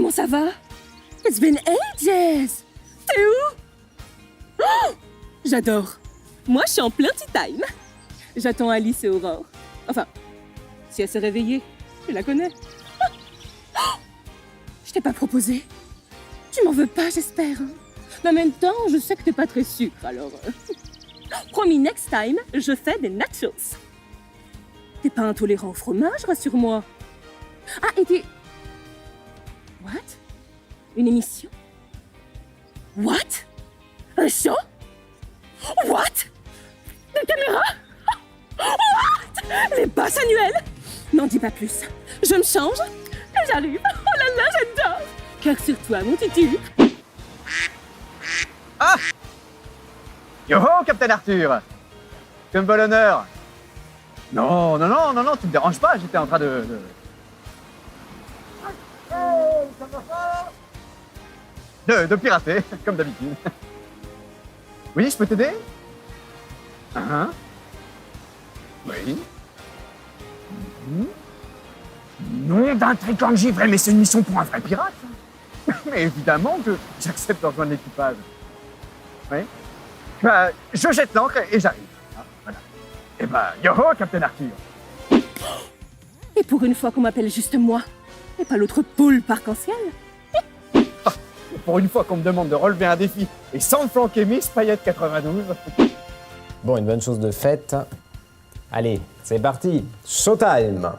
Comment ça va? It's been ages! T'es où? Oh! J'adore. Moi, je suis en plein tea time. J'attends Alice et Aurore. Enfin, si elle s'est réveillée, je la connais. Oh! Je t'ai pas proposé. Tu m'en veux pas, j'espère. Mais en même temps, je sais que t'es pas très sucre, alors... Promis, next time, je fais des nachos. T'es pas intolérant au fromage, rassure-moi. Ah, et t'es... What? Une émission? What? Un show? What? Des caméras? What? Les basses annuelles? N'en dis pas plus. Je me change et j'arrive. Oh là là, j'adore. Cœur sur toi, mon tutu. Ah! Yo-ho, Captain Arthur! Que me vole l'honneur! Non, tu me déranges pas, j'étais en train de... De pirater, comme d'habitude. Oui, je peux t'aider? Oui. Non d'un tricorne givré, mais c'est une mission pour un vrai pirate. Mais évidemment que j'accepte de rejoindre l'équipage. Oui. Bah, je jette l'ancre et j'arrive. Ah, voilà. Et bah, yo-ho, Captain Arthur. Et pour une fois qu'on m'appelle juste moi, et pas l'autre poule arc-en-ciel. Pour une fois qu'on me demande de relever un défi et sans me flanquer Miss Paillette 92. Bon, une bonne chose de faite. Allez, c'est parti, showtime!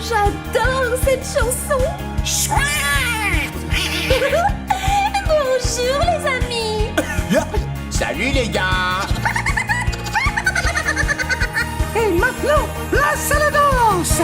J'adore cette chanson. Bonjour les amis. Salut les gars. Et maintenant, place à la danse.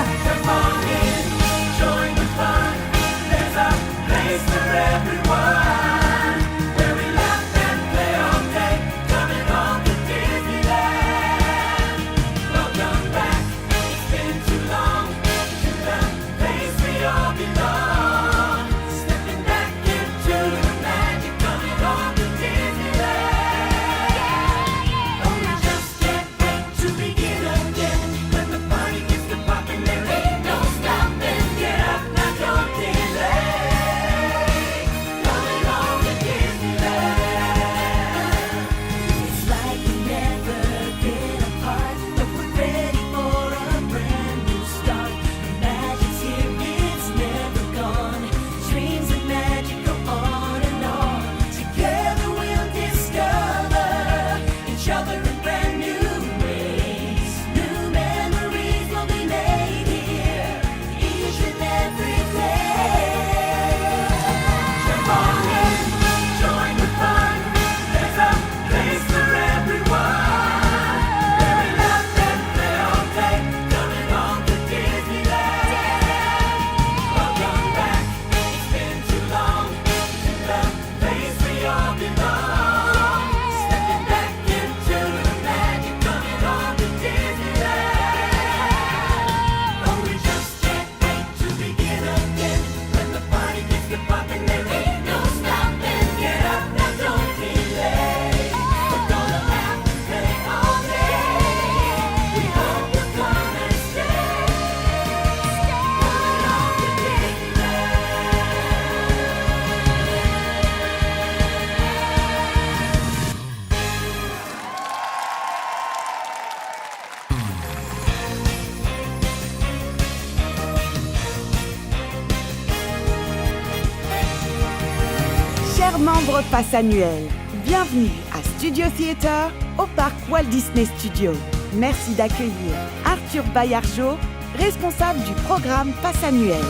Membre pass annuel. Bienvenue à Studio Theater au parc Walt Disney Studios. Merci d'accueillir Arthur Bayargeau, responsable du programme pass annuel.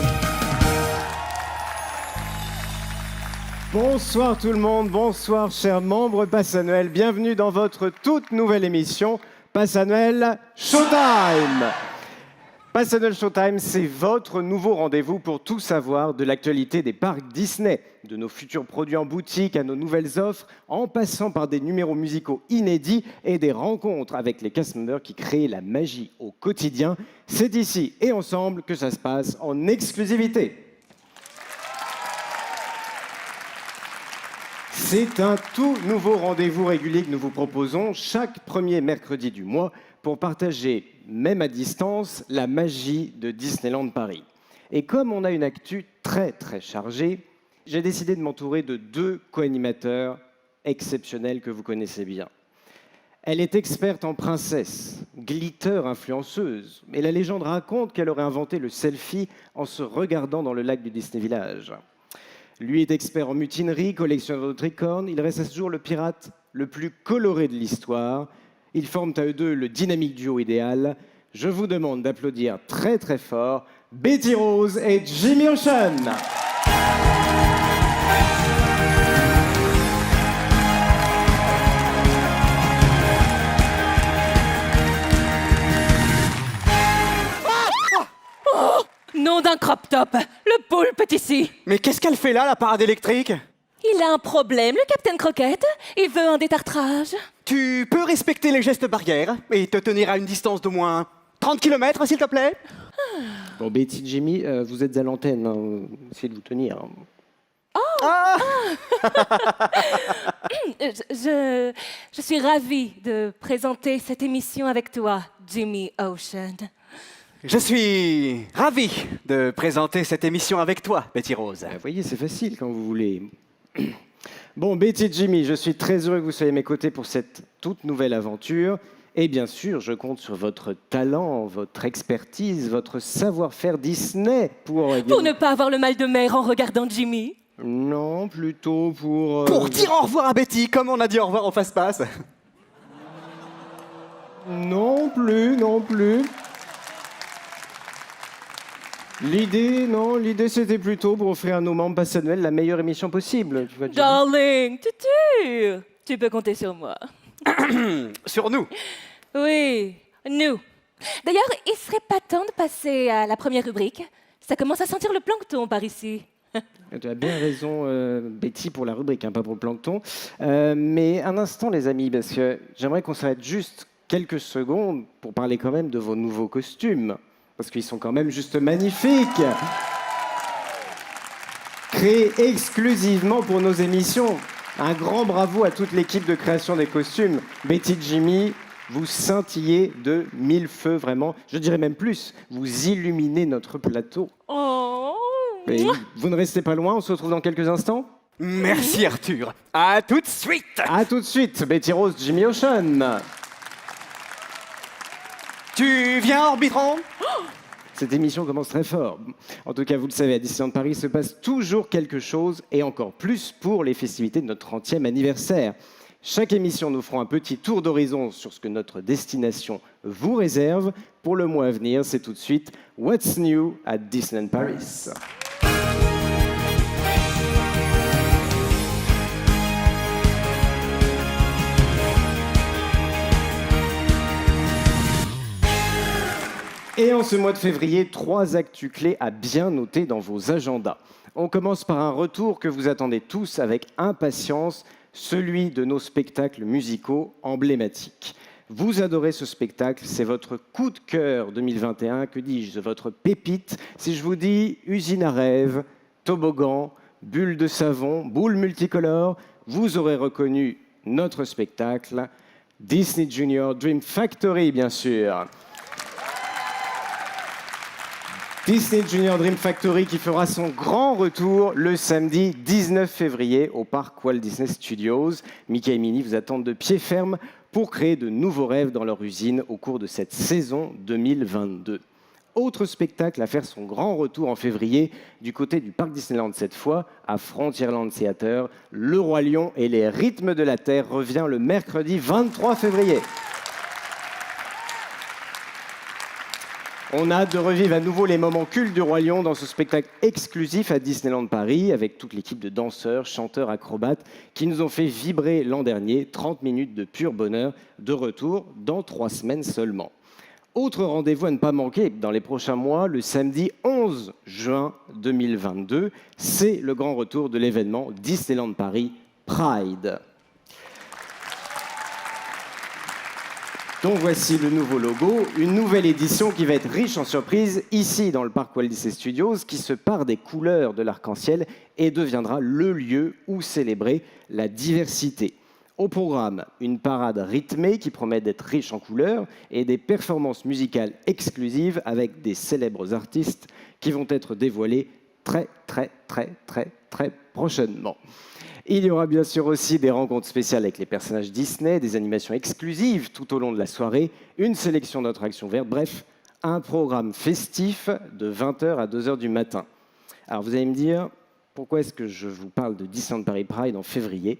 Bonsoir tout le monde, bonsoir chers membres Pass Annuel. Bienvenue dans votre toute nouvelle émission Pass Annuel Showtime. Pass Annuel Showtime, c'est votre nouveau rendez-vous pour tout savoir de l'actualité des parcs Disney, de nos futurs produits en boutique à nos nouvelles offres, en passant par des numéros musicaux inédits et des rencontres avec les cast members qui créent la magie au quotidien. C'est ici et ensemble que ça se passe en exclusivité. C'est un tout nouveau rendez-vous régulier que nous vous proposons chaque premier mercredi du mois pour partager, même à distance, la magie de Disneyland Paris. Et comme on a une actu très chargée, j'ai décidé de m'entourer de deux co-animateurs exceptionnels que vous connaissez bien. Elle est experte en princesse, glitter influenceuse, et la légende raconte qu'elle aurait inventé le selfie en se regardant dans le lac du Disney Village. Lui est expert en mutinerie, collectionneur de tricornes. Il reste à ce jour le pirate le plus coloré de l'histoire. Ils forment à eux deux le dynamique duo idéal. Je vous demande d'applaudir très fort Betty Rose et Jimmy Ocean. Nom d'un crop top, le poulpe est ici. Mais qu'est-ce qu'elle fait là, la parade électrique? Il a un problème, le Capitaine Croquette. Il veut un détartrage. Tu peux respecter les gestes barrières et te tenir à une distance d'au moins 30 km, s'il te plaît? Bon, Betty, Jimmy, vous êtes à l'antenne. Hein. Essayez de vous tenir. Je suis ravie de présenter cette émission avec toi, Jimmy Ocean. Je suis ravi de présenter cette émission avec toi, Betty Rose. Vous voyez, c'est facile quand vous voulez. Bon, Betty et Jimmy, je suis très heureux que vous soyez à mes côtés pour cette toute nouvelle aventure. Et bien sûr, je compte sur votre talent, votre expertise, votre savoir-faire Disney pour... Pour ne pas avoir le mal de mer en regardant Jimmy. Non, plutôt pour... Pour dire au revoir à Betty, comme on a dit au revoir au Fast-Pass. Non plus. L'idée c'était plutôt pour offrir à nos membres Pass Annuel la meilleure émission possible. Tu vois, Darling, tu peux compter sur moi. Sur nous. Oui, nous. D'ailleurs, il serait pas temps de passer à la première rubrique. Ça commence à sentir le plancton par ici. Tu as bien raison, Betty, pour la rubrique, hein, pas pour le plancton. Mais un instant, les amis, parce que j'aimerais qu'on s'arrête juste quelques secondes pour parler quand même de vos nouveaux costumes. Parce qu'ils sont quand même juste magnifiques. Créés exclusivement pour nos émissions. Un grand bravo à toute l'équipe de création des costumes. Betty, Jimmy, vous scintillez de 1000 feux, vraiment. Je dirais même plus, vous illuminez notre plateau. Oh. Et vous ne restez pas loin, on se retrouve dans quelques instants. Merci Arthur. À tout de suite. À tout de suite, Betty Rose, Jimmy Ocean. Tu viens, Orbitron? Cette émission commence très fort. En tout cas, vous le savez, à Disneyland Paris se passe toujours quelque chose, et encore plus pour les festivités de notre 30e anniversaire. Chaque émission, nous ferons un petit tour d'horizon sur ce que notre destination vous réserve. Pour le mois à venir, c'est tout de suite What's New at Disneyland Paris. Et en ce mois de février, 3 actus clés à bien noter dans vos agendas. On commence par un retour que vous attendez tous avec impatience, celui de nos spectacles musicaux emblématiques. Vous adorez ce spectacle, c'est votre coup de cœur 2021, que dis-je, votre pépite. Si je vous dis usine à rêve, toboggan, bulle de savon, boule multicolore, vous aurez reconnu notre spectacle, Disney Junior Dream Factory, bien sûr. Disney Junior Dream Factory qui fera son grand retour le samedi 19 février au parc Walt Disney Studios. Mickey et Minnie vous attendent de pied ferme pour créer de nouveaux rêves dans leur usine au cours de cette saison 2022. Autre spectacle à faire son grand retour en février du côté du parc Disneyland cette fois, à Frontierland Theater. Le Roi Lion et les rythmes de la Terre revient le mercredi 23 février. On a hâte de revivre à nouveau les moments cultes du Roi Lion dans ce spectacle exclusif à Disneyland Paris avec toute l'équipe de danseurs, chanteurs, acrobates qui nous ont fait vibrer l'an dernier. 30 minutes de pur bonheur de retour dans 3 semaines seulement. Autre rendez-vous à ne pas manquer dans les prochains mois, le samedi 11 juin 2022, c'est le grand retour de l'événement Disneyland Paris Pride. Donc voici le nouveau logo, une nouvelle édition qui va être riche en surprises ici dans le parc Walt Disney Studios, qui se pare des couleurs de l'arc-en-ciel et deviendra le lieu où célébrer la diversité. Au programme, une parade rythmée qui promet d'être riche en couleurs et des performances musicales exclusives avec des célèbres artistes qui vont être dévoilés très prochainement. Il y aura bien sûr aussi des rencontres spéciales avec les personnages Disney, des animations exclusives tout au long de la soirée, une sélection d'attractions vertes, bref, un programme festif de 20h à 2h du matin. Alors vous allez me dire, pourquoi est-ce que je vous parle de Disneyland Paris Pride en février ?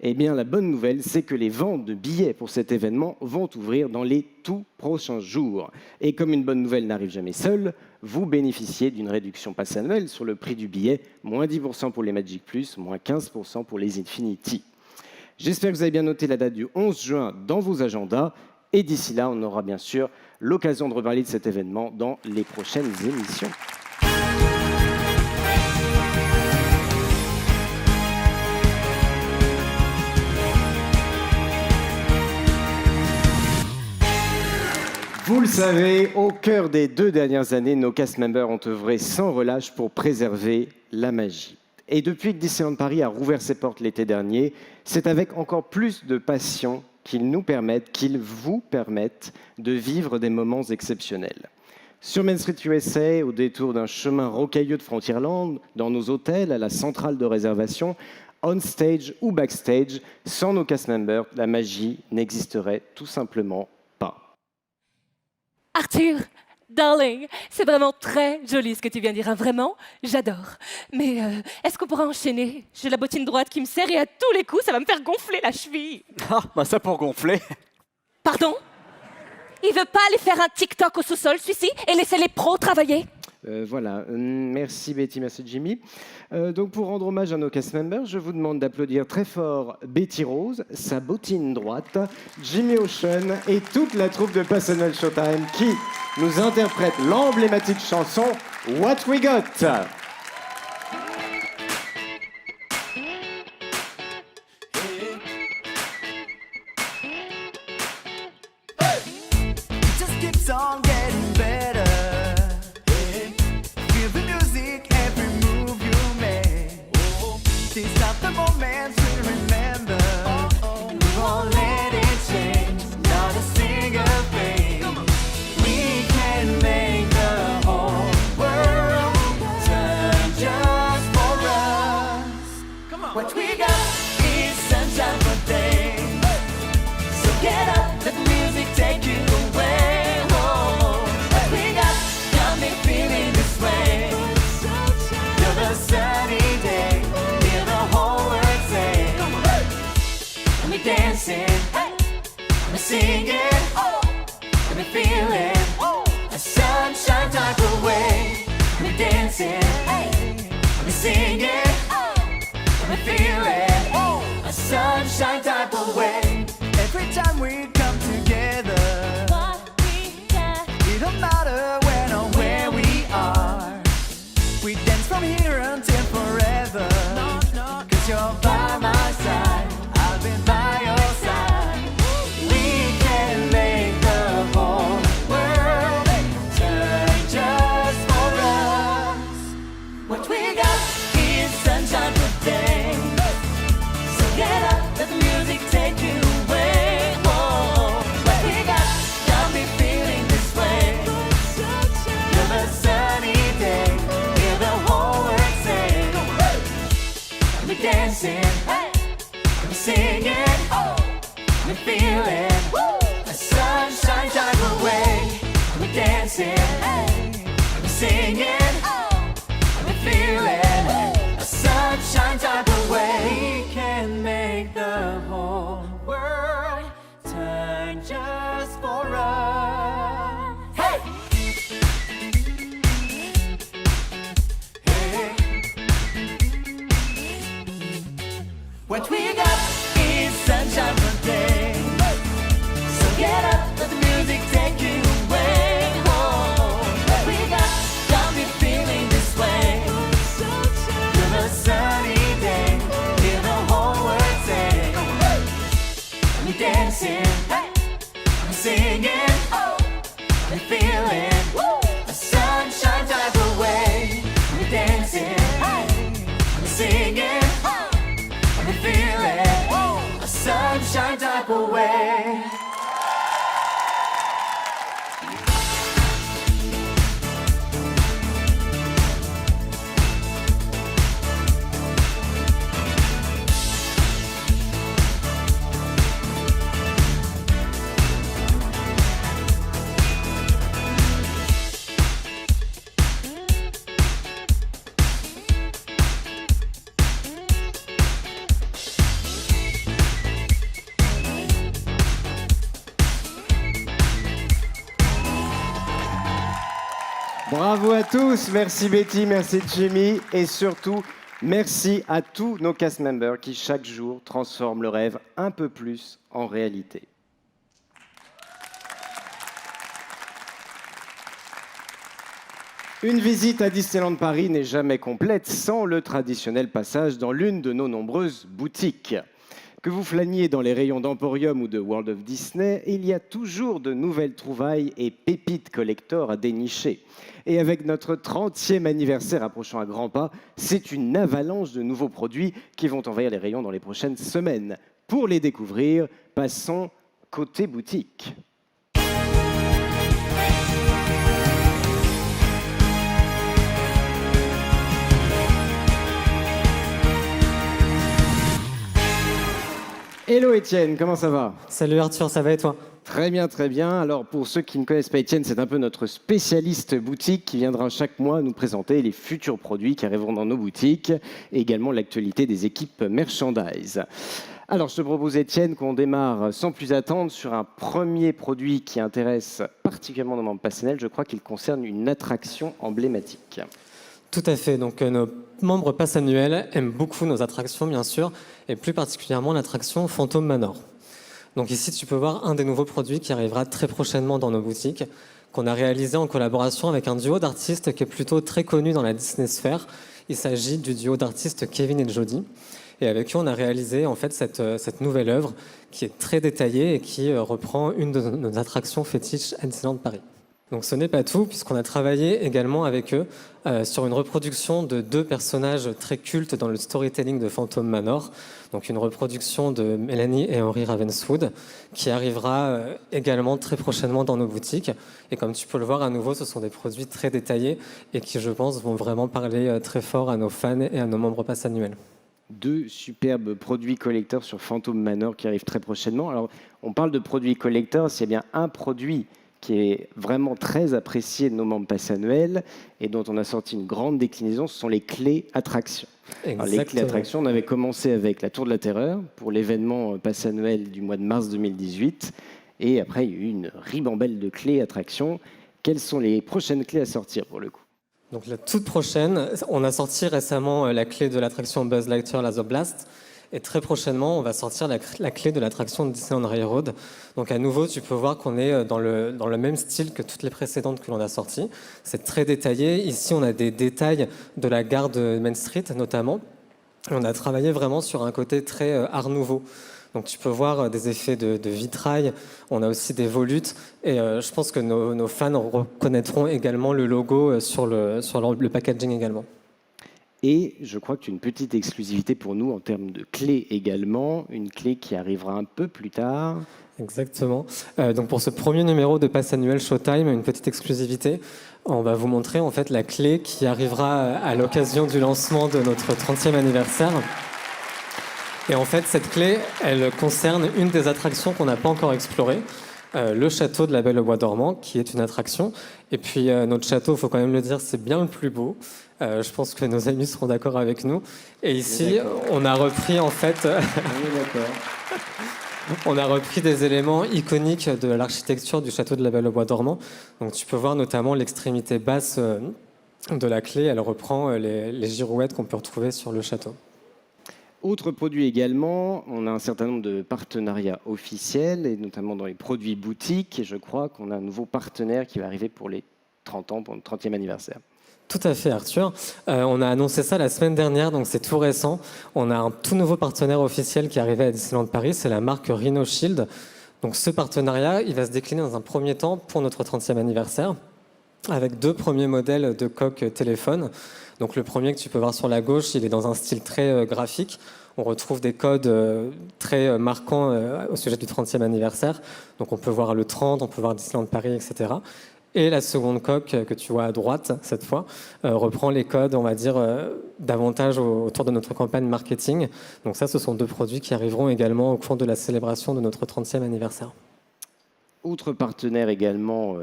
Eh bien, la bonne nouvelle, c'est que les ventes de billets pour cet événement vont ouvrir dans les tout prochains jours. Et comme une bonne nouvelle n'arrive jamais seule, vous bénéficiez d'une réduction pass annuelle sur le prix du billet, moins 10% pour les Magic Plus, moins 15% pour les Infinity. J'espère que vous avez bien noté la date du 11 juin dans vos agendas. Et d'ici là, on aura bien sûr l'occasion de reparler de cet événement dans les prochaines émissions. Vous le savez, au cœur des 2 dernières années, nos cast members ont œuvré sans relâche pour préserver la magie. Et depuis que Disneyland Paris a rouvert ses portes l'été dernier, c'est avec encore plus de passion qu'ils vous permettent de vivre des moments exceptionnels. Sur Main Street USA, au détour d'un chemin rocailleux de Frontierland, dans nos hôtels, à la centrale de réservation, on stage ou backstage, sans nos cast members, la magie n'existerait tout simplement pas. Arthur, darling, c'est vraiment très joli ce que tu viens de dire, hein, vraiment, j'adore. Mais est-ce qu'on pourra enchaîner? J'ai la bottine droite qui me serre et à tous les coups, ça va me faire gonfler la cheville. Ah, bah ça pour gonfler. Pardon? Il veut pas aller faire un TikTok au sous-sol, celui-ci, et laisser les pros travailler? Voilà, merci Betty, merci Jimmy. Donc pour rendre hommage à nos cast members, je vous demande d'applaudir très fort Betty Rose, sa bottine droite, Jimmy Ocean et toute la troupe de Personnel Showtime qui nous interprète l'emblématique chanson What We Got. Just keeps on getting better. Feel the music, every move you make. These are the moments we remember. We won't let it change, not a single thing. We can make the whole world turn just for us. Come on. What we got is sunshine for days. So get up, let the music take you away. Oh, what we got me feeling this way. You're the sunny day, hear the whole world say. Let me dancing, let me singing, let me feeling a sunshine type of way. Let me dancing, let me singing, let me feeling a sunshine type of way. Every time we come together, it don't matter when or where we are. We dance from here until forever. Cause you're by my side, I'll be by your side. We can make the whole world turn just for us. What we got is sunshine for days. So get up, let the music take you away. Oh, what we got me feeling this way. You're the sunny day, hear the whole world say. Let me dancing, let me singing, let me feeling a sunshine type of way. Let me dancing. singing, we're feeling a sunshine type of way. We can make the whole world turn just for us. Hey! Hey! What we got is sunshine for day. So get up, let the music take you away. Oh, what we got me feeling this way. Feel a sunny day, hear the whole world say. I'm dancing, I'm singing, I'm feeling a sunshine type of way. I'm dancing, I'm singing, I'm feeling a sunshine type of way. Bravo à tous, merci Betty, merci Jimmy et surtout merci à tous nos cast members qui chaque jour transforment le rêve un peu plus en réalité. Une visite à Disneyland Paris n'est jamais complète sans le traditionnel passage dans l'une de nos nombreuses boutiques. Que vous flâniez dans les rayons d'Emporium ou de World of Disney, il y a toujours de nouvelles trouvailles et pépites collector à dénicher. Et avec notre 30e anniversaire approchant à grands pas, c'est une avalanche de nouveaux produits qui vont envahir les rayons dans les prochaines semaines. Pour les découvrir, passons côté boutique. Hello Étienne, comment ça va? Salut Arthur, ça va et toi? Très bien, très bien. Alors pour ceux qui ne connaissent pas Étienne, c'est un peu notre spécialiste boutique qui viendra chaque mois nous présenter les futurs produits qui arriveront dans nos boutiques et également l'actualité des équipes merchandise. Alors je te propose Étienne qu'on démarre sans plus attendre sur un premier produit qui intéresse particulièrement nos membres passionnels. Je crois qu'il concerne une attraction emblématique. Tout à fait. Donc, nos membres pass annuels aiment beaucoup nos attractions, bien sûr, et plus particulièrement l'attraction Phantom Manor. Donc ici, tu peux voir un des nouveaux produits qui arrivera très prochainement dans nos boutiques, qu'on a réalisé en collaboration avec un duo d'artistes qui est plutôt très connu dans la Disney sphère. Il s'agit du duo d'artistes Kevin et Jody. Et avec eux, on a réalisé en fait cette nouvelle œuvre qui est très détaillée et qui reprend une de nos attractions fétiches à Disneyland Paris. Donc ce n'est pas tout, puisqu'on a travaillé également avec eux sur une reproduction de deux personnages très cultes dans le storytelling de Phantom Manor. Donc une reproduction de Mélanie et Henry Ravenswood, qui arrivera également très prochainement dans nos boutiques. Et comme tu peux le voir à nouveau, ce sont des produits très détaillés et qui, je pense, vont vraiment parler très fort à nos fans et à nos membres pass annuels. Deux superbes produits collecteurs sur Phantom Manor qui arrivent très prochainement. Alors, on parle de produits collecteurs, s'il y a bien un produit qui est vraiment très apprécié de nos membres pass annuels et dont on a sorti une grande déclinaison, ce sont les clés attractions. Alors, les clés attractions, on avait commencé avec la Tour de la Terreur pour l'événement pass annuel du mois de mars 2018 et après il y a eu une ribambelle de clés attractions. Quelles sont les prochaines clés à sortir pour le coup? Donc la toute prochaine, on a sorti récemment la clé de l'attraction Buzz Lightyear Laser Blast. Et très prochainement, on va sortir la clé de l'attraction Disneyland Railroad. Donc à nouveau, tu peux voir qu'on est dans le même style que toutes les précédentes que l'on a sorties. C'est très détaillé. Ici, on a des détails de la gare de Main Street notamment. Et on a travaillé vraiment sur un côté très art nouveau. Donc tu peux voir des effets de vitrail. On a aussi des volutes. Et je pense que nos fans reconnaîtront également le logo sur le packaging également. Et je crois que tu as une petite exclusivité pour nous en termes de clés également, une clé qui arrivera un peu plus tard. Exactement. Donc pour ce premier numéro de Pass Annuel Showtime, une petite exclusivité, on va vous montrer en fait la clé qui arrivera à l'occasion du lancement de notre 30e anniversaire. Et en fait, cette clé, elle concerne une des attractions qu'on n'a pas encore explorées. le château de la Belle au Bois dormant, qui est une attraction. Et puis notre château, il faut quand même le dire, c'est bien le plus beau. Je pense que nos amis seront d'accord avec nous. Et ici, on a repris en fait... On a repris des éléments iconiques de l'architecture du château de la Belle au Bois dormant. Donc tu peux voir notamment l'extrémité basse de la clé. Elle reprend les girouettes qu'on peut retrouver sur le château. Autre produit également, on a un certain nombre de partenariats officiels, et notamment dans les produits boutiques. Et je crois qu'on a un nouveau partenaire qui va arriver pour les 30 ans, pour le 30e anniversaire. Tout à fait, Arthur. On a annoncé ça la semaine dernière, donc c'est tout récent. On a un tout nouveau partenaire officiel qui est arrivé à Disneyland Paris, c'est la marque Rhino Shield. Donc ce partenariat, il va se décliner dans un premier temps pour notre 30e anniversaire, avec 2 premiers modèles de coque téléphone. Donc le premier que tu peux voir sur la gauche, il est dans un style très graphique. On retrouve des codes très marquants au sujet du 30e anniversaire. Donc on peut voir le 30, on peut voir Disneyland Paris, etc. Et la seconde coque que tu vois à droite, cette fois, reprend les codes, on va dire, davantage autour de notre campagne marketing. Donc ça, ce sont 2 produits qui arriveront également au cours de la célébration de notre 30e anniversaire. Autre partenaire également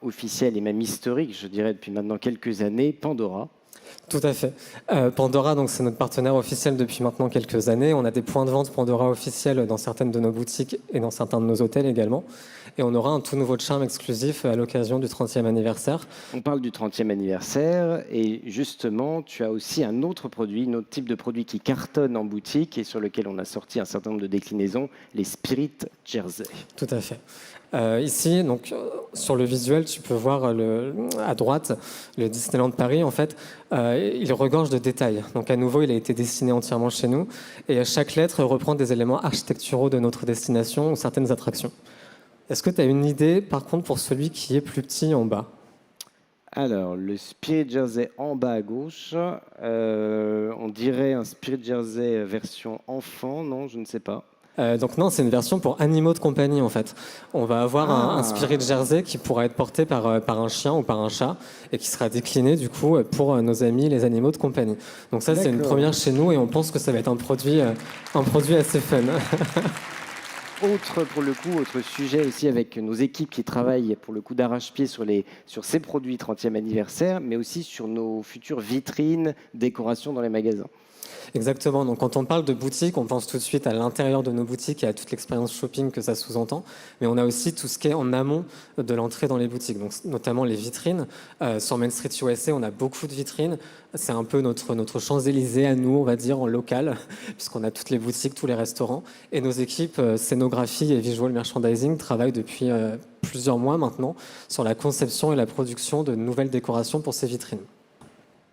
officiel et même historique, je dirais depuis maintenant quelques années, Pandora. Tout à fait. Pandora, donc c'est notre partenaire officiel depuis maintenant quelques années. On a des points de vente Pandora officiels dans certaines de nos boutiques et dans certains de nos hôtels également. Et on aura un tout nouveau charme exclusif à l'occasion du 30e anniversaire. On parle du 30e anniversaire et justement, tu as aussi un autre produit, un autre type de produit qui cartonne en boutique et sur lequel on a sorti un certain nombre de déclinaisons, les Spirit Jersey. Tout à fait. Ici, donc, sur le visuel, tu peux voir à droite le Disneyland Paris. En fait, il regorge de détails. Donc, à nouveau, il a été dessiné entièrement chez nous. Et chaque lettre reprend des éléments architecturaux de notre destination ou certaines attractions. Est-ce que tu as une idée, par contre, pour celui qui est plus petit en bas ? Alors, le Spirit Jersey en bas à gauche, on dirait un Spirit Jersey version enfant, non, je ne sais pas. Donc non, c'est une version pour animaux de compagnie en fait. On va avoir un Spirit Jersey qui pourra être porté par un chien ou par un chat et qui sera décliné du coup pour nos amis les animaux de compagnie. Donc ça, c'est une première chez nous et on pense que ça va être un produit assez fun. Autre sujet aussi avec nos équipes qui travaillent pour le coup d'arrache-pied sur ces produits 30e anniversaire, mais aussi sur nos futures vitrines, décorations dans les magasins. Exactement. Donc, quand on parle de boutique, on pense tout de suite à l'intérieur de nos boutiques et à toute l'expérience shopping que ça sous-entend. Mais on a aussi tout ce qui est en amont de l'entrée dans les boutiques, donc notamment les vitrines. Sur Main Street USA, on a beaucoup de vitrines. C'est un peu notre Champs-Élysées à nous, on va dire, en local, puisqu'on a toutes les boutiques, tous les restaurants. Et nos équipes scénographie et visual merchandising travaillent depuis plusieurs mois maintenant sur la conception et la production de nouvelles décorations pour ces vitrines.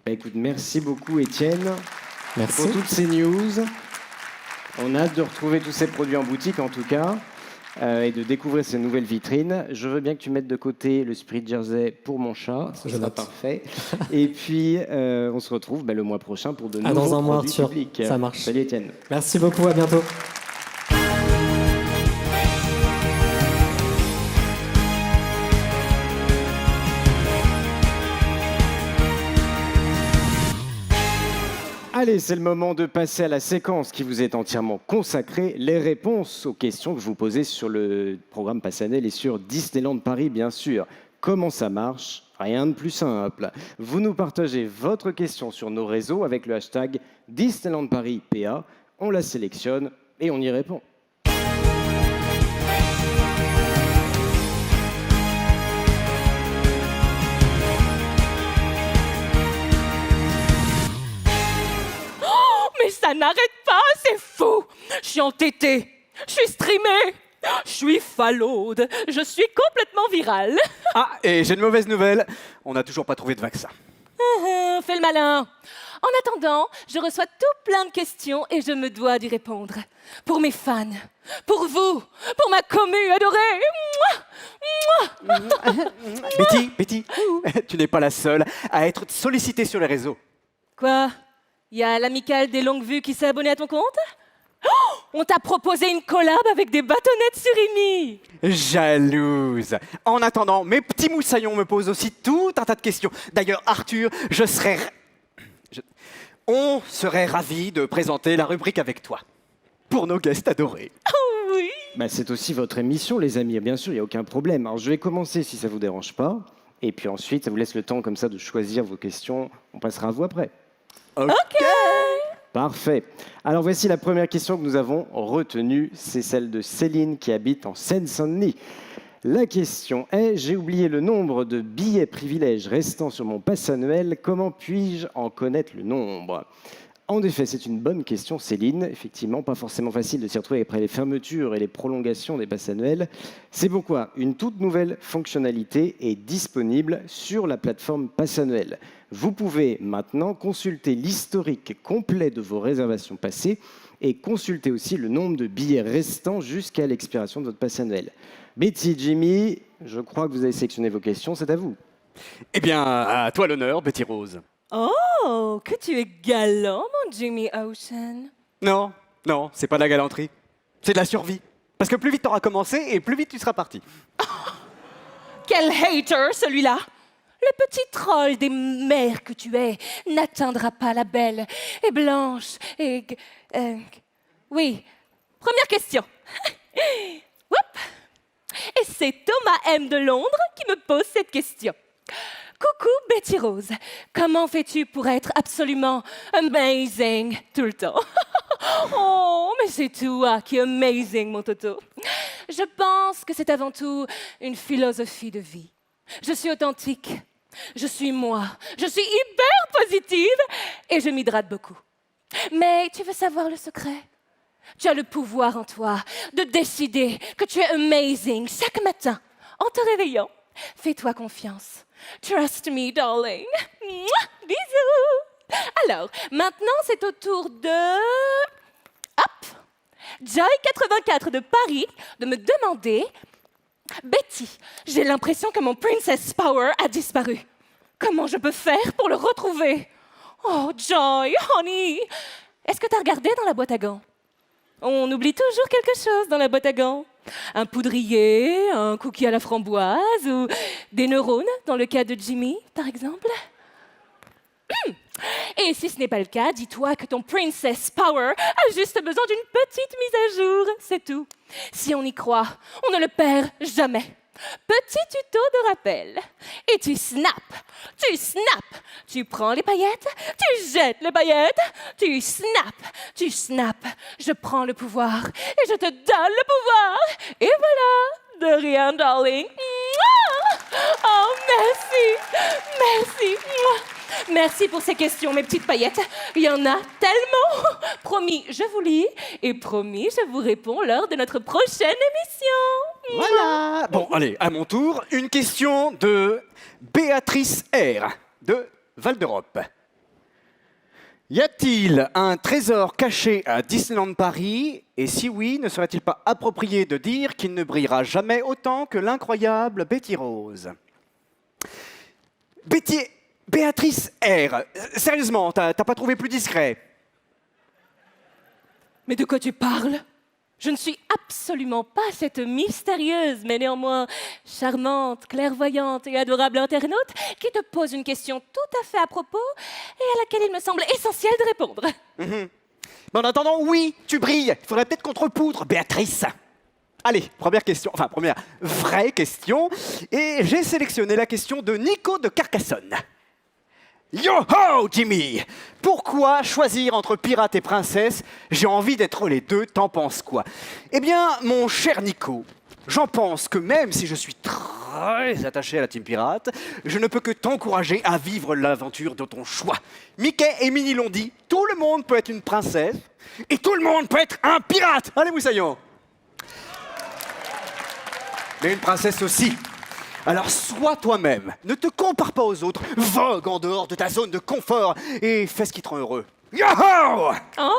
Écoute, merci beaucoup, Étienne. Merci. Pour toutes ces news. On a hâte de retrouver tous ces produits en boutique, en tout cas, et de découvrir ces nouvelles vitrines. Je veux bien que tu mettes de côté le Spirit Jersey pour mon chat. Ça sera parfait. Et puis, on se retrouve le mois prochain pour de nouveaux dans un mois, produits Arthur. publics. Ça marche. Salut, Étienne. Merci beaucoup, à bientôt. Allez, c'est le moment de passer à la séquence qui vous est entièrement consacrée, les réponses aux questions que je vous posez sur le programme Passanel et sur Disneyland Paris, bien sûr. Comment ça marche ? Rien de plus simple. Vous nous partagez votre question sur nos réseaux avec le hashtag Disneyland Paris PA. On la sélectionne et on y répond. Mais ça n'arrête pas, c'est fou! Je suis entêtée, je suis streamée, je suis falaude, je suis complètement virale. Ah, et j'ai une mauvaise nouvelle. On n'a toujours pas trouvé de vaccin. Fais le malin. En attendant, je reçois tout plein de questions et je me dois d'y répondre. Pour mes fans, pour vous, pour ma commu adorée. Mouah, mouah. Betty, tu n'es pas la seule à être sollicitée sur les réseaux. Quoi? Il y a l'amicale des longues vues qui s'est abonnée à ton compte? Oh, on t'a proposé une collab avec des bâtonnets de surimi. Jalouse. En attendant, mes petits moussaillons me posent aussi tout un tas de questions. D'ailleurs, Arthur, on serait ravis de présenter la rubrique avec toi. Pour nos guests adorés. Oh oui. Bah, c'est aussi votre émission, les amis. Bien sûr, il n'y a aucun problème. Alors, je vais commencer si ça ne vous dérange pas. Et puis ensuite, ça vous laisse le temps comme ça de choisir vos questions. On passera à vous après. OK. Parfait. Alors voici la première question que nous avons retenue. C'est celle de Céline qui habite en Seine-Saint-Denis. La question est, j'ai oublié le nombre de billets privilèges restant sur mon pass annuel. Comment puis-je en connaître le nombre ? En effet, c'est une bonne question, Céline. Effectivement, pas forcément facile de s'y retrouver après les fermetures et les prolongations des passes annuels. C'est pourquoi une toute nouvelle fonctionnalité est disponible sur la plateforme Pass Annuel. Vous pouvez maintenant consulter l'historique complet de vos réservations passées et consulter aussi le nombre de billets restants jusqu'à l'expiration de votre pass annuel. Betty, Jimmy, je crois que vous avez sélectionné vos questions, c'est à vous. Eh bien, à toi l'honneur, Betty Rose. Oh, que tu es galant, mon Jimmy Ocean. Non, non, c'est pas de la galanterie. C'est de la survie. Parce que plus vite t'auras commencé et plus vite tu seras parti. Quel hater, celui-là! Le petit troll des mers que tu es n'atteindra pas la belle et blanche et... oui, première question. Oups. Et c'est Thomas M. de Londres qui me pose cette question. Coucou Betty Rose, comment fais-tu pour être absolument amazing tout le temps? Oh, mais c'est toi qui es amazing, mon Toto. Je pense que c'est avant tout une philosophie de vie. Je suis authentique, je suis moi, je suis hyper positive et je m'hydrate beaucoup. Mais tu veux savoir le secret? Tu as le pouvoir en toi de décider que tu es amazing chaque matin en te réveillant. Fais-toi confiance. Trust me, darling. Mouah, bisous. Alors, maintenant, c'est au tour de... Hop, Joy84 de Paris de me demander... Betty, j'ai l'impression que mon Princess Power a disparu. Comment je peux faire pour le retrouver? Oh, Joy, honey, est-ce que tu as regardé dans la boîte à gants? On oublie toujours quelque chose dans la boîte à gants. Un poudrier, un cookie à la framboise ou des neurones, dans le cas de Jimmy, par exemple. Et si ce n'est pas le cas, dis-toi que ton Princess Power a juste besoin d'une petite mise à jour, c'est tout. Si on y croit, on ne le perd jamais. Petit tuto de rappel. Et tu snaps, tu prends les paillettes, tu jettes les paillettes, tu snaps, je prends le pouvoir et je te donne le pouvoir. Et voilà, de rien, darling. Oh, merci. Merci pour ces questions, mes petites paillettes. Il y en a tellement. Promis, je vous lis et promis, je vous réponds lors de notre prochaine émission. Voilà. Bon, allez, à mon tour, une question de Béatrice R. de Val d'Europe. Y a-t-il un trésor caché à Disneyland Paris? Et si oui, ne serait-il pas approprié de dire qu'il ne brillera jamais autant que l'incroyable Betty Rose? Béatrice R. Sérieusement, t'as pas trouvé plus discret? Mais de quoi tu parles? Je ne suis absolument pas cette mystérieuse, mais néanmoins charmante, clairvoyante et adorable internaute qui te pose une question tout à fait à propos et à laquelle il me semble essentiel de répondre. Mais en attendant, oui, tu brilles. Il faudrait peut-être qu'on te repoudre, Béatrice. Allez, première vraie question. Et j'ai sélectionné la question de Nico de Carcassonne. Yo-ho, Jimmy! Pourquoi choisir entre pirate et princesse? J'ai envie d'être les deux, t'en penses quoi? Eh bien, mon cher Nico, j'en pense que même si je suis très attaché à la team pirate, je ne peux que t'encourager à vivre l'aventure de ton choix. Mickey et Minnie l'ont dit, tout le monde peut être une princesse et tout le monde peut être un pirate! Allez, Moussaillon! Mais une princesse aussi. Alors sois toi-même, ne te compare pas aux autres, vogue en dehors de ta zone de confort et fais ce qui te rend heureux. Yo-ho! Oh!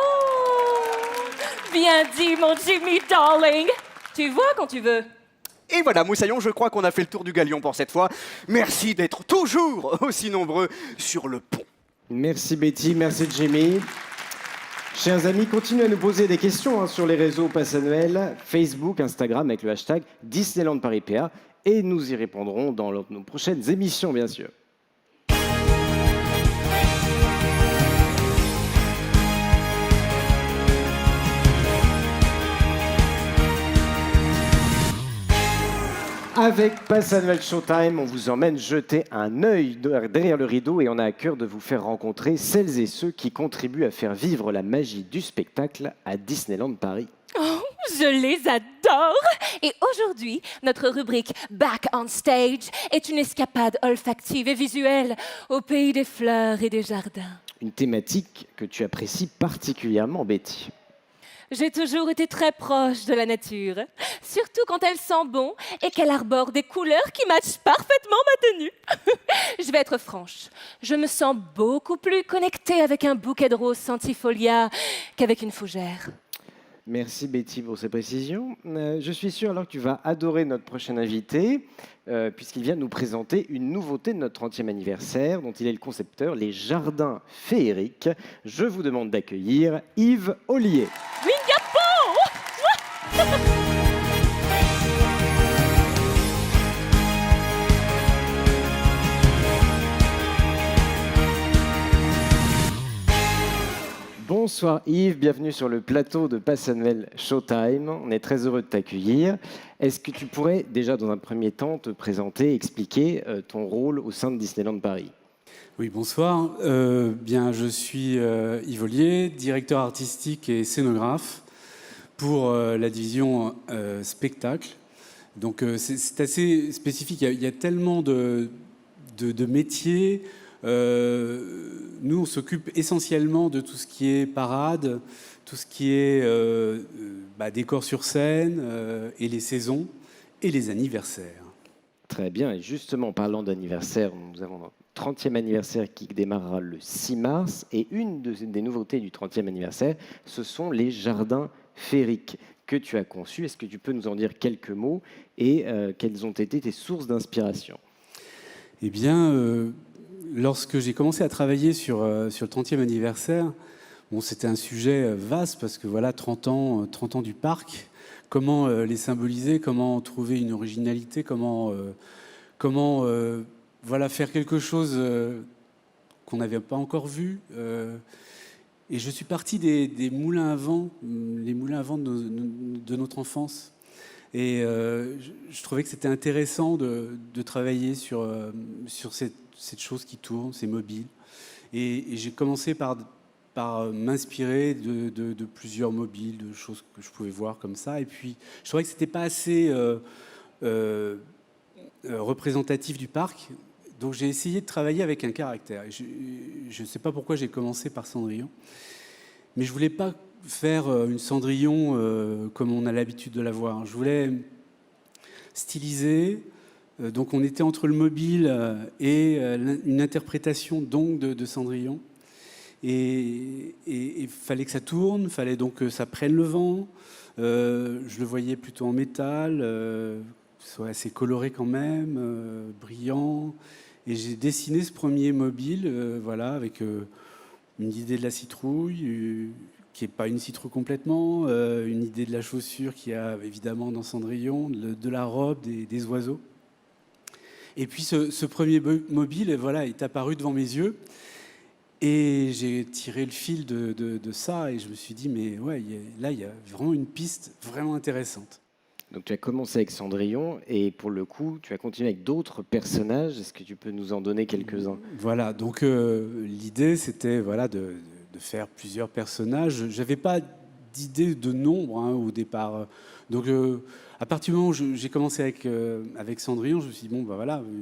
Bien dit, mon Jimmy darling. Tu vois quand tu veux. Et voilà, Moussaillon, je crois qu'on a fait le tour du galion pour cette fois. Merci d'être toujours aussi nombreux sur le pont. Merci Betty, merci Jimmy. Chers amis, continuez à nous poser des questions sur les réseaux Pass Annuel, Facebook, Instagram avec le hashtag Disneyland Paris PA et nous y répondrons dans nos prochaines émissions, bien sûr. Avec Pass Annuel Showtime, on vous emmène jeter un œil derrière le rideau et on a à cœur de vous faire rencontrer celles et ceux qui contribuent à faire vivre la magie du spectacle à Disneyland Paris. Oh, je les adore! Et aujourd'hui, notre rubrique Back on Stage est une escapade olfactive et visuelle au pays des fleurs et des jardins. Une thématique que tu apprécies particulièrement, Betty. J'ai toujours été très proche de la nature, surtout quand elle sent bon et qu'elle arbore des couleurs qui matchent parfaitement ma tenue. Je vais être franche, je me sens beaucoup plus connectée avec un bouquet de roses centifolia qu'avec une fougère. Merci Betty pour ces précisions. Je suis sûr alors que tu vas adorer notre prochain invité, puisqu'il vient nous présenter une nouveauté de notre 30e anniversaire, dont il est le concepteur, les jardins féeriques. Je vous demande d'accueillir Yves Ollier. Bonsoir Yves, bienvenue sur le plateau de Pass Annuel Showtime. On est très heureux de t'accueillir. Est-ce que tu pourrais déjà dans un premier temps te présenter, expliquer ton rôle au sein de Disneyland Paris ? Oui, bonsoir. Je suis Yves Ollier, directeur artistique et scénographe pour la division spectacle. Donc c'est assez spécifique, il y a tellement de métiers. Nous, on s'occupe essentiellement de tout ce qui est parade, tout ce qui est décor sur scène, et les saisons, et les anniversaires. Très bien, et justement, parlant d'anniversaire, nous avons notre 30e anniversaire qui démarrera le 6 mars, et une des nouveautés du 30e anniversaire, ce sont les jardins féeriques que tu as conçus. Est-ce que tu peux nous en dire quelques mots, et quelles ont été tes sources d'inspiration ? Eh bien, lorsque j'ai commencé à travailler sur le 30e anniversaire, bon, c'était un sujet vaste parce que voilà, 30 ans du parc, comment les symboliser, comment trouver une originalité, comment faire quelque chose qu'on n'avait pas encore vu. Et je suis parti des moulins à vent, les moulins à vent de notre enfance. Et je trouvais que c'était intéressant de travailler sur cette chose qui tourne, c'est mobile. Et j'ai commencé par m'inspirer de plusieurs mobiles, de choses que je pouvais voir comme ça. Et puis, je trouvais que ce n'était pas assez représentatif du parc. Donc, j'ai essayé de travailler avec un caractère. Et je ne sais pas pourquoi j'ai commencé par Cendrillon. Mais je ne voulais pas faire une Cendrillon comme on a l'habitude de la voir. Je voulais styliser. Donc on était entre le mobile et une interprétation donc de Cendrillon. Et il fallait que ça tourne, il fallait donc que ça prenne le vent. Je le voyais plutôt en métal, soit assez coloré quand même, brillant. Et j'ai dessiné ce premier mobile avec une idée de la citrouille, qui n'est pas une citrouille complètement, une idée de la chaussure qu'il y a évidemment dans Cendrillon, de la robe, des oiseaux. Et puis ce premier mobile est apparu devant mes yeux et j'ai tiré le fil de ça et je me suis dit mais ouais, là il y a vraiment une piste vraiment intéressante. Donc tu as commencé avec Cendrillon et pour le coup tu as continué avec d'autres personnages. Est-ce que tu peux nous en donner quelques-uns ? Voilà, donc l'idée c'était de faire plusieurs personnages. J'avais pas d'idée de nombre au départ. Donc à partir du moment où j'ai commencé avec Cendrillon, je me suis dit,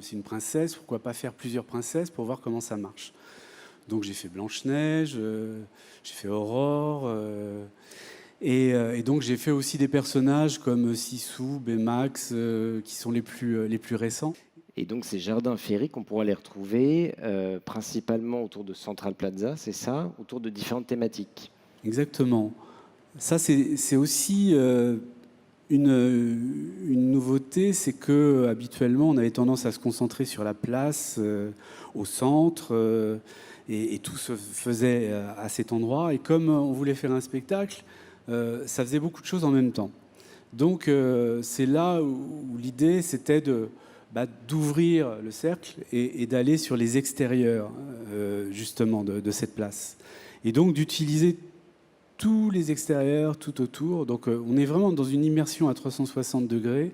c'est une princesse, pourquoi pas faire plusieurs princesses pour voir comment ça marche. Donc j'ai fait Blanche-Neige, j'ai fait Aurore, et donc j'ai fait aussi des personnages comme Sissou, Baymax, qui sont les plus récents. Et donc ces jardins féeriques, on pourra les retrouver principalement autour de Central Plaza, c'est ça, autour de différentes thématiques. Exactement. Ça, c'est aussi une nouveauté, c'est que habituellement, on avait tendance à se concentrer sur la place, au centre, et tout se faisait à cet endroit. Et comme on voulait faire un spectacle, ça faisait beaucoup de choses en même temps. Donc, c'est là où l'idée, c'était d'ouvrir le cercle et d'aller sur les extérieurs, justement, de cette place. Et donc, d'utiliser tous les extérieurs tout autour. Donc on est vraiment dans une immersion à 360 degrés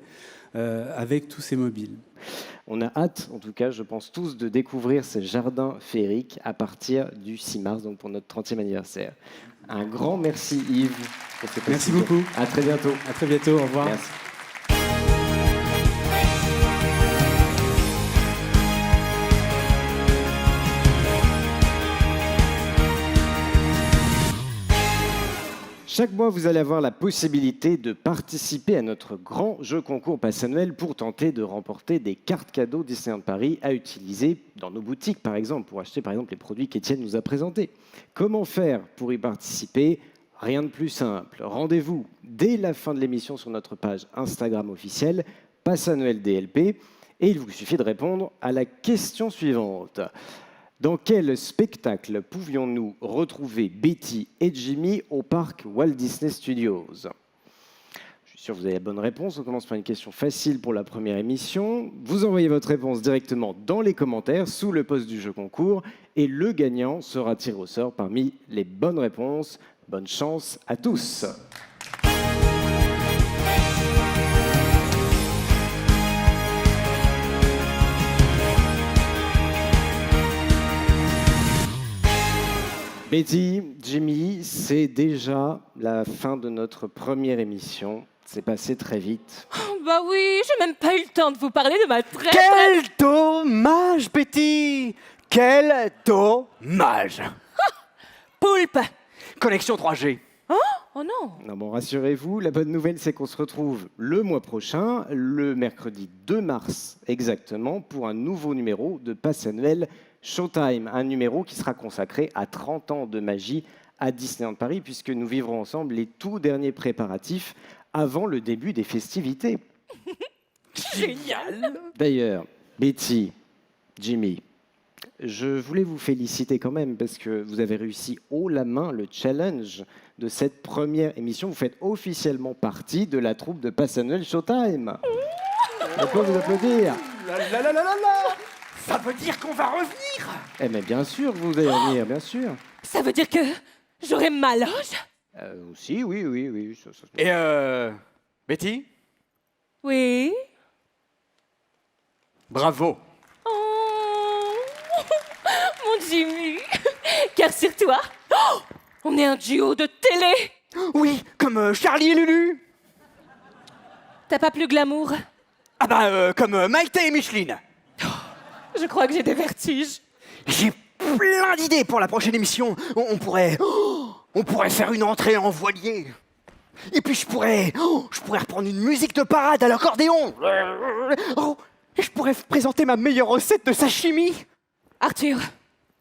avec tous ces mobiles. On a hâte, en tout cas, je pense tous, de découvrir ces jardins féeriques à partir du 6 mars, donc pour notre 30e anniversaire. Un grand merci Yves. Pour cette Merci précision. beaucoup. À très bientôt. À très bientôt, au revoir. Merci. Chaque mois, vous allez avoir la possibilité de participer à notre grand jeu concours Pass Annuel pour tenter de remporter des cartes cadeaux Disneyland Paris à utiliser dans nos boutiques, par exemple, pour acheter par exemple les produits qu'Étienne nous a présentés. Comment faire pour y participer? Rien de plus simple. Rendez-vous dès la fin de l'émission sur notre page Instagram officielle, Pass Annuel DLP, et il vous suffit de répondre à la question suivante. Dans quel spectacle pouvions-nous retrouver Betty et Jimmy au parc Walt Disney Studios? Je suis sûr que vous avez la bonne réponse. On commence par une question facile pour la première émission. Vous envoyez votre réponse directement dans les commentaires sous le post du jeu concours et le gagnant sera tiré au sort parmi les bonnes réponses. Bonne chance à tous. Betty, Jimmy, c'est déjà la fin de notre première émission. C'est passé très vite. Oh, bah oui, j'ai même pas eu le temps de vous parler de ma très... Quel dommage, Betty! Quel dommage! Poulpe! Connexion 3G. Oh non! Non, bon, rassurez-vous, la bonne nouvelle, c'est qu'on se retrouve le mois prochain, le mercredi 2 mars exactement, pour un nouveau numéro de Pass Annuel Showtime, un numéro qui sera consacré à 30 ans de magie à Disneyland Paris, puisque nous vivrons ensemble les tout derniers préparatifs avant le début des festivités. Génial! D'ailleurs, Betty, Jimmy, je voulais vous féliciter quand même parce que vous avez réussi haut la main le challenge de cette première émission. Vous faites officiellement partie de la troupe de Pass Annuel Showtime. On peut vous applaudir. Ça veut dire qu'on va revenir. Eh mais bien sûr, vous allez revenir, bien sûr. Ça veut dire que j'aurai ma loge? Si, oui. Ça. Et Betty, Oui. bravo. Oh, mon Jimmy. Car sur toi, on est un duo de télé. Oui, comme Charlie et Lulu. T'as pas plus glamour? Ah bah, comme Maïté et Micheline. Je crois que j'ai des vertiges. J'ai plein d'idées pour la prochaine émission. On pourrait faire une entrée en voilier. Et puis je pourrais reprendre une musique de parade à l'accordéon. Et je pourrais présenter ma meilleure recette de sashimi. Arthur,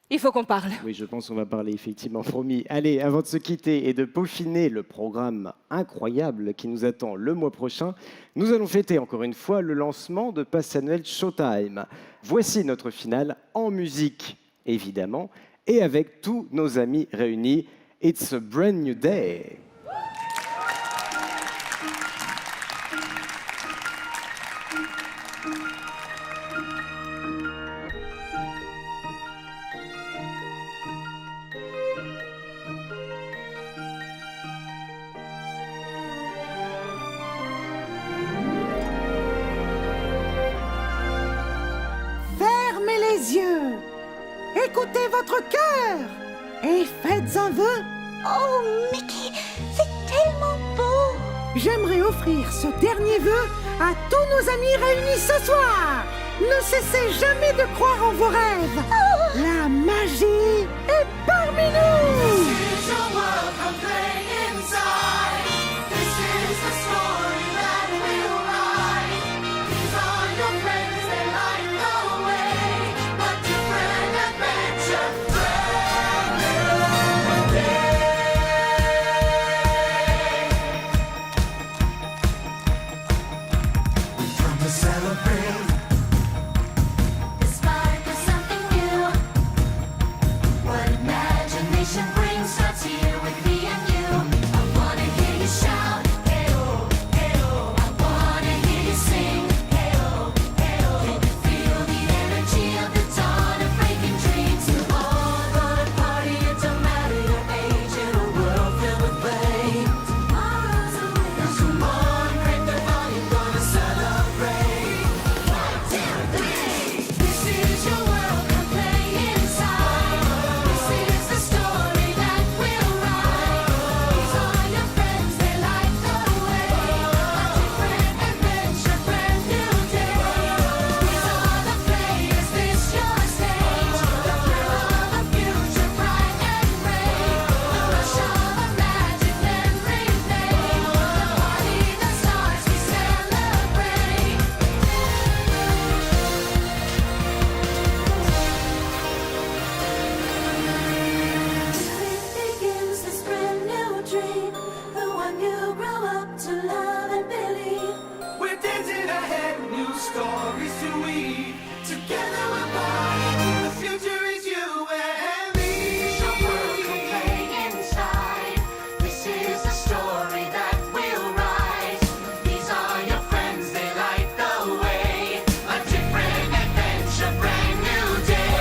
il faut qu'on parle. Oui, je pense qu'on va parler effectivement, promis. Allez, avant de se quitter et de peaufiner le programme incroyable qui nous attend le mois prochain, nous allons fêter encore une fois le lancement de Pass Annuel Showtime. Voici notre finale en musique, évidemment, et avec tous nos amis réunis. It's a brand new day. Fermez les yeux, écoutez votre cœur et faites un vœu. Oh, Mickey, c'est tellement beau! J'aimerais offrir ce dernier vœu à tous nos amis réunis ce soir. Ne cessez jamais de croire en vos rêves. La magie est parmi nous. Brings starts here with me and you. I wanna hear stories to weave. Together we're part. The future is you and me. Your world can play inside. This is a story that we'll write. These are your friends, they light the way. A different adventure, brand new day.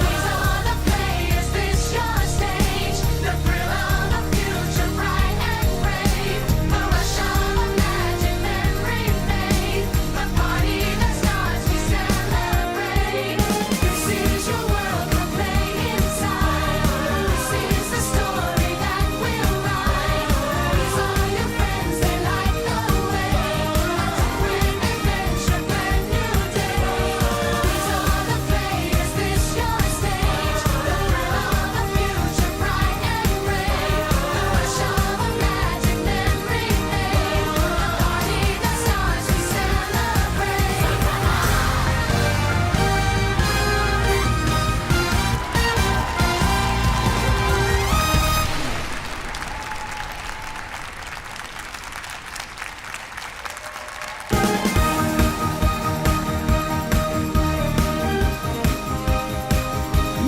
These are the players, this your stage. The thrill of the future, bright and brave. The rush of a magic memory made. The party that starts, we celebrate. This is your world, we'll play inside. This is the story that we'll write. These are your friends, they light the way. A different adventure, brand new day. These are the players, this your stage. The thrill of the future, bright and brave. The rush of a magic memory made. The party that starts, we celebrate.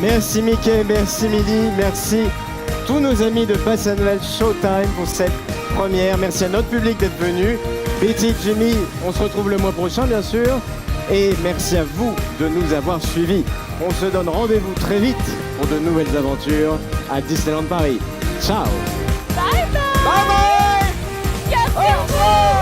Merci Mickey, merci Milly, merci tous nos amis de Pass Annuel Showtime pour cette première. Merci à notre public d'être venu. Betty, Jimmy, on se retrouve le mois prochain bien sûr. Et merci à vous de nous avoir suivis. On se donne rendez-vous très vite pour de nouvelles aventures à Disneyland Paris. Ciao. Bye bye. Bye bye. Merci.